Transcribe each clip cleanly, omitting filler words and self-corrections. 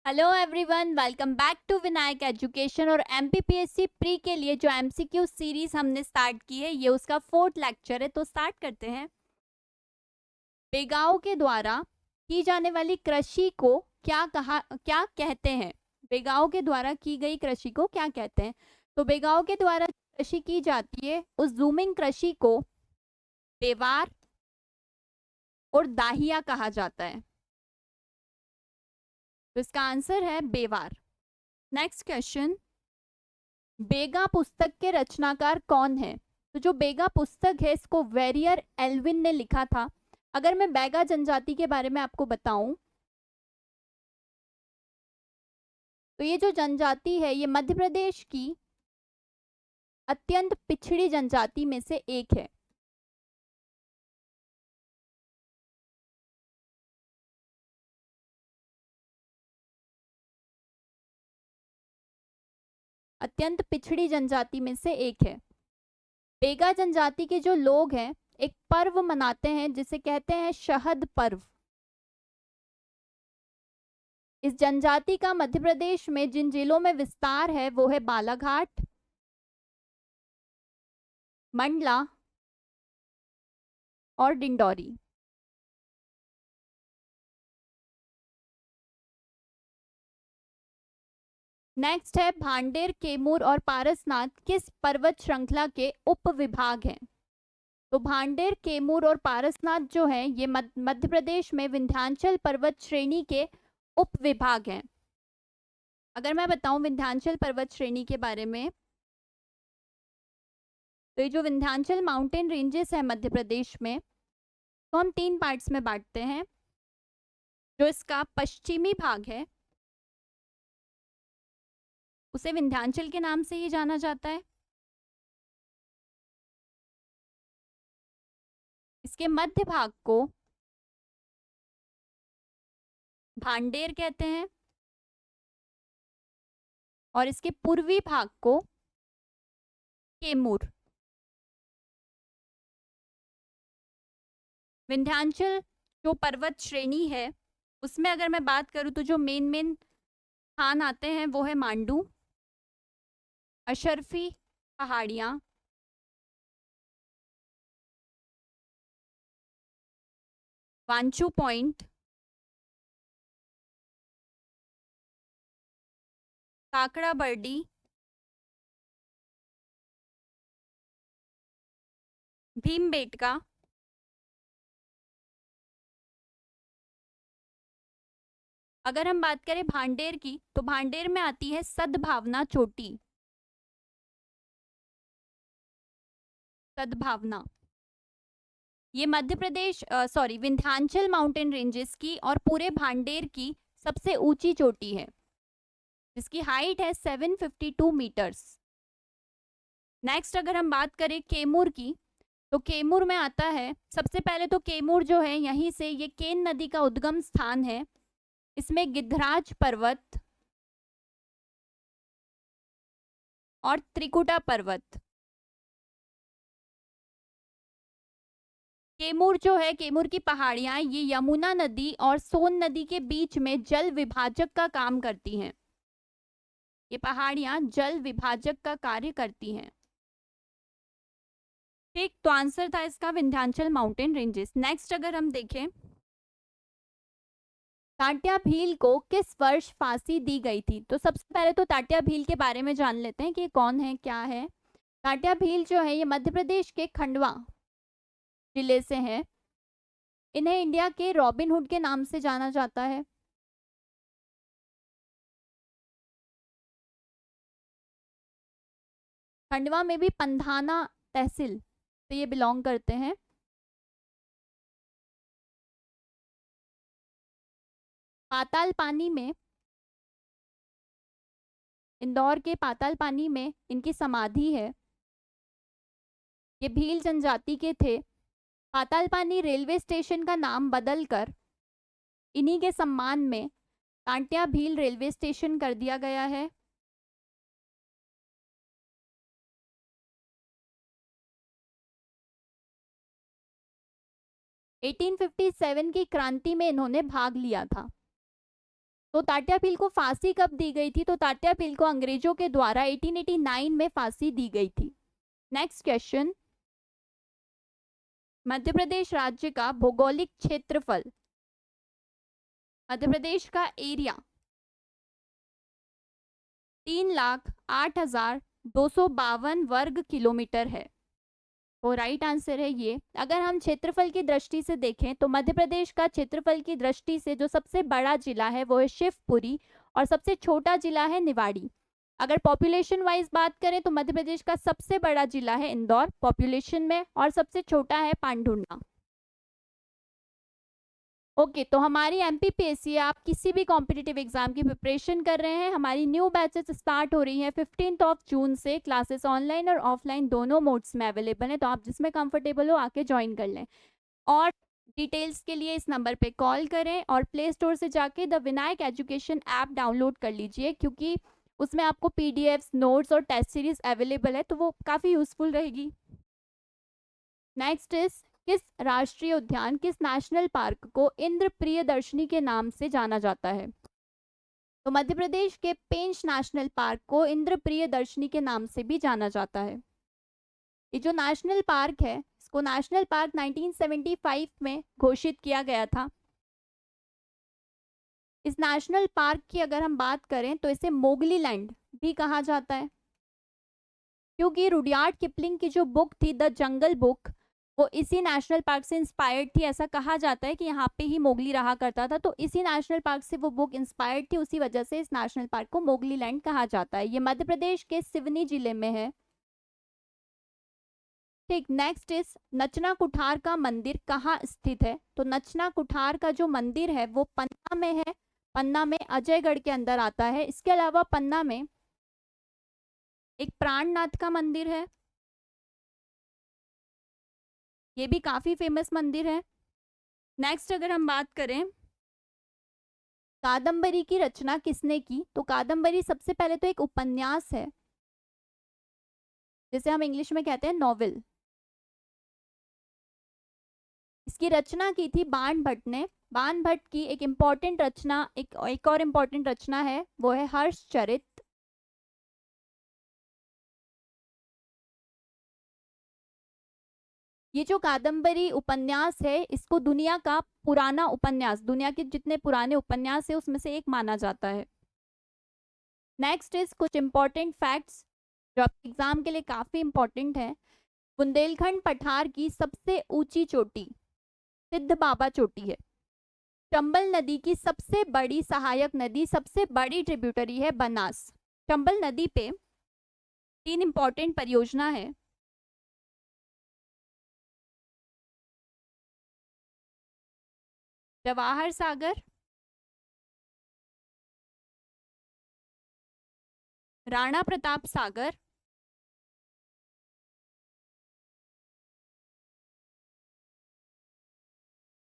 Hello everyone, welcome back to Vinayak education. और MPPSC pre के लिए जो एमसीक्यू सीरीज हमने स्टार्ट की है, ये उसका 4th लेक्चर है। तो स्टार्ट करते हैं। बेगाओं के द्वारा की जाने वाली कृषि को क्या कहते हैं? बेगाओं के द्वारा की गई कृषि को क्या कहते हैं? तो बेगाओं के द्वारा कृषि की जाती है उस जूमिंग कृषि को बेवार और दाहिया कहा जाता है। तो इसका आंसर है बेवार। नेक्स्ट क्वेश्चन, बेगा पुस्तक के रचनाकार कौन है? तो जो बेगा पुस्तक है, इसको वेरियर एल्विन ने लिखा था। अगर मैं बेगा जनजाति के बारे में आपको बताऊं, तो ये जो जनजाति है, ये मध्य प्रदेश की अत्यंत पिछड़ी जनजाति में से एक है। अत्यंत पिछड़ी जनजाति में से एक है। बेगा जनजाति के जो लोग हैं, एक पर्व मनाते हैं जिसे कहते हैं शहद पर्व। इस जनजाति का मध्य प्रदेश में जिन जिलों में विस्तार है, वो है बालाघाट, मंडला और डिंडौरी। नेक्स्ट है, भांडेर, केमूर और पारसनाथ किस पर्वत श्रृंखला के उप विभाग हैं? तो भांडेर, केमूर और पारसनाथ जो है, ये मध्य प्रदेश में विंध्याचल पर्वत श्रेणी के उप विभाग हैं। अगर मैं बताऊं विंध्याचल पर्वत श्रेणी के बारे में, तो ये जो विंध्याचल माउंटेन रेंजेस है मध्य प्रदेश में, तो हम 3 पार्ट्स में बांटते हैं। जो इसका पश्चिमी भाग है, उसे विंध्याचल के नाम से ही जाना जाता है। इसके मध्य भाग को भांडेर कहते हैं और इसके पूर्वी भाग को केमूर। विंध्याचल जो पर्वत श्रेणी है, उसमें अगर मैं बात करूं, तो जो मेन मेन स्थान आते हैं वो है मांडू, अशरफी पहाड़ियां, वांचू पॉइंट, काकड़ा बर्डी, भीमबेटका अगर हम बात करें भांडेर की, तो भांडेर में आती है सद्भावना चोटी। सद्भावना ये मध्य प्रदेश विंध्याचल माउंटेन रेंजेस की और पूरे भांडेर की सबसे ऊंची चोटी है, जिसकी हाइट है 752 मीटर्स। नेक्स्ट अगर हम बात करें केमूर की, तो केमूर में आता है, सबसे पहले तो केमूर जो है, यहीं से ये केन नदी का उद्गम स्थान है। इसमें गिद्धराज पर्वत और त्रिकुटा पर्वत। केमूर जो है, केमूर की पहाड़ियां, ये यमुना नदी और सोन नदी के बीच में जल विभाजक का काम करती हैं। ये पहाड़ियां जल विभाजक का कार्य करती हैं। ठीक, तो आंसर था इसका विंध्याचल माउंटेन रेंजेस। नेक्स्ट अगर हम देखें, तात्या भील को किस वर्ष फांसी दी गई थी? तो सबसे पहले तो तात्या भील के बारे में जान लेते हैं कि कौन है, क्या है। तात्या भील जो है, ये मध्य प्रदेश के खंडवा जिले से हैं। इन्हें इंडिया के रॉबिन हुड के नाम से जाना जाता है। खंडवा में भी पंधाना तहसील से ये बिलोंग करते हैं। पाताल पानी में, इंदौर के पाताल पानी में इनकी समाधि है। ये भील जनजाति के थे। पाताल पानी रेलवे स्टेशन का नाम बदलकर इन्हीं के सम्मान में टांट्या भील रेलवे स्टेशन कर दिया गया है। एटीन 1857 की क्रांति में इन्होंने भाग लिया था। तो तात्या भील को फांसी कब दी गई थी? तो तात्या भील को अंग्रेजों के द्वारा 1889 में फांसी दी गई थी। नेक्स्ट क्वेश्चन, मध्य प्रदेश राज्य का भौगोलिक क्षेत्रफल, मध्य प्रदेश का एरिया 3,08,252 वर्ग किलोमीटर है। तो राइट आंसर है ये। अगर हम क्षेत्रफल की दृष्टि से देखें तो मध्य प्रदेश का क्षेत्रफल की दृष्टि से जो सबसे बड़ा जिला है वो है शिवपुरी और सबसे छोटा जिला है निवाड़ी। अगर पॉपुलेशन वाइज बात करें तो मध्य प्रदेश का सबसे बड़ा जिला है इंदौर पॉपुलेशन में और सबसे छोटा है पांढुर्णा। ओके तो हमारी एमपीपीएससी, आप किसी भी कॉम्पिटिटिव एग्जाम की प्रिपरेशन कर रहे हैं, हमारी न्यू बैचेस स्टार्ट हो रही हैं 15 जून से। क्लासेस ऑनलाइन और ऑफलाइन दोनों मोड्स में अवेलेबल है, तो आप जिसमें कंफर्टेबल हो आके ज्वाइन कर लें। और डिटेल्स के लिए इस नंबर पे कॉल करें और प्ले स्टोर से जाके the Vinayak education app download कर लीजिए, क्योंकि उसमें आपको पीडीएफ्स, नोट्स और टेस्ट सीरीज अवेलेबल है, तो वो काफ़ी यूजफुल रहेगी। नेक्स्ट इज, किस राष्ट्रीय उद्यान, किस नेशनल पार्क को इंद्र प्रियदर्शनी के नाम से जाना जाता है? तो मध्य प्रदेश के पेंच नेशनल पार्क को इंद्र प्रियदर्शनी के नाम से भी जाना जाता है। ये जो नेशनल पार्क है इसको नेशनल पार्क 1975 में घोषित किया गया था। इस नेशनल पार्क की अगर हम बात करें तो इसे मोगली लैंड भी कहा जाता है, क्योंकि रुडयार्ड किपलिंग की जो बुक थी द जंगल बुक वो इसी नेशनल पार्क से इंस्पायर्ड थी। ऐसा कहा जाता है कि यहाँ पे ही मोगली रहा करता था, तो इसी नेशनल पार्क से वो बुक इंस्पायर्ड थी, उसी वजह से इस नेशनल पार्क को मोगली लैंड कहा जाता है। ये मध्य प्रदेश के सिवनी जिले में है। ठीक, नेक्स्ट इज, नचना कुठार का मंदिर कहाँ स्थित है? तो नचना कुठार का जो मंदिर है वो पन्ना में है, पन्ना में अजयगढ़ के अंदर आता है। इसके अलावा पन्ना में एक प्राणनाथ का मंदिर है, ये भी काफी फेमस मंदिर है। नेक्स्ट अगर हम बात करें कादंबरी की रचना किसने की? तो कादंबरी सबसे पहले तो एक उपन्यास है, जिसे हम इंग्लिश में कहते हैं नॉवेल। इसकी रचना की थी बाण भट्ट ने। बाण भट्ट की एक इम्पॉर्टेंट रचना, एक और इम्पॉर्टेंट रचना है, वो है हर्षचरित। ये जो कादंबरी उपन्यास है इसको दुनिया का पुराना उपन्यास, दुनिया के जितने पुराने उपन्यास है उसमें से एक माना जाता है। नेक्स्ट इज कुछ इंपॉर्टेंट फैक्ट्स जो आपके एग्जाम के लिए काफी इंपॉर्टेंट है। बुंदेलखंड पठार की सबसे ऊंची चोटी सिद्ध बाबा चोटी है। चंबल नदी की सबसे बड़ी सहायक नदी, सबसे बड़ी ट्रिब्यूटरी है बनास। चंबल नदी पे 3 इंपॉर्टेंट परियोजना है। जवाहर सागर, राणा प्रताप सागर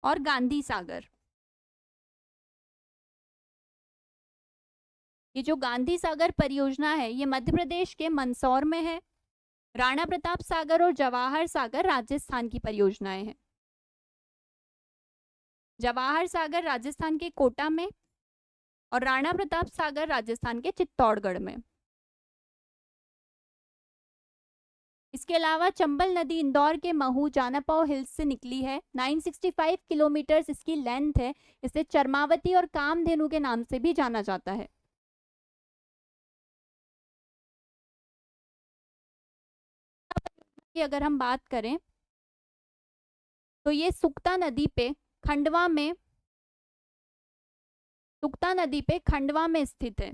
और गांधी सागर। ये जो गांधी सागर परियोजना है ये मध्य प्रदेश के मंदसौर में है। राणा प्रताप सागर और जवाहर सागर राजस्थान की परियोजनाएं हैं। जवाहर सागर राजस्थान के कोटा में और राणा प्रताप सागर राजस्थान के चित्तौड़गढ़ में। इसके अलावा चंबल नदी इंदौर के महू जानापौ हिल्स से निकली है। 965 किलोमीटर इसकी लेंथ है। इसे चरमावती और कामधेनु के नाम से भी जाना जाता है। की अगर हम बात करें तो ये सुक्ता नदी पे खंडवा में स्थित है।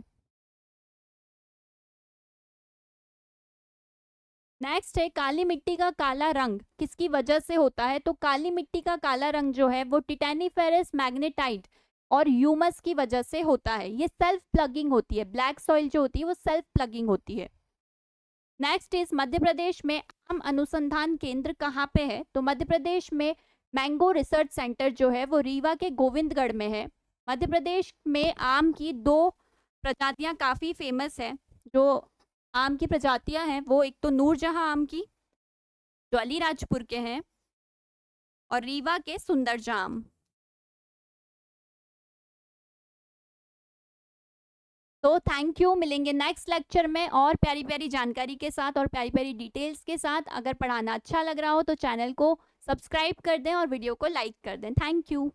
नेक्स्ट है काली मिट्टी का काला रंग किसकी वजह से होता है? तो काली मिट्टी का काला रंग जो है वो टिटेनिफेरस मैग्नेटाइट और ह्यूमस की वजह से होता है। ये सेल्फ प्लगिंग होती है, ब्लैक सॉइल जो होती है वो सेल्फ प्लगिंग होती है। नेक्स्ट इज, मध्य प्रदेश में आम अनुसंधान केंद्र कहाँ पे है? तो मध्य प्रदेश में मैंगो रिसर्च सेंटर जो है वो रीवा के गोविंदगढ़ में है। मध्य प्रदेश में आम की 2 प्रजातियां काफी फेमस है। जो आम की प्रजातियां हैं वो एक तो नूरजहां आम की जो अलीराजपुर के हैं और रीवा के सुंदरजा आम। तो थैंक यू, मिलेंगे नेक्स्ट लेक्चर में और प्यारी प्यारी जानकारी के साथ और प्यारी प्यारी डिटेल्स के साथ। अगर पढ़ाना अच्छा लग रहा हो तो चैनल को सब्सक्राइब कर दें और वीडियो को लाइक कर दें। Thank you.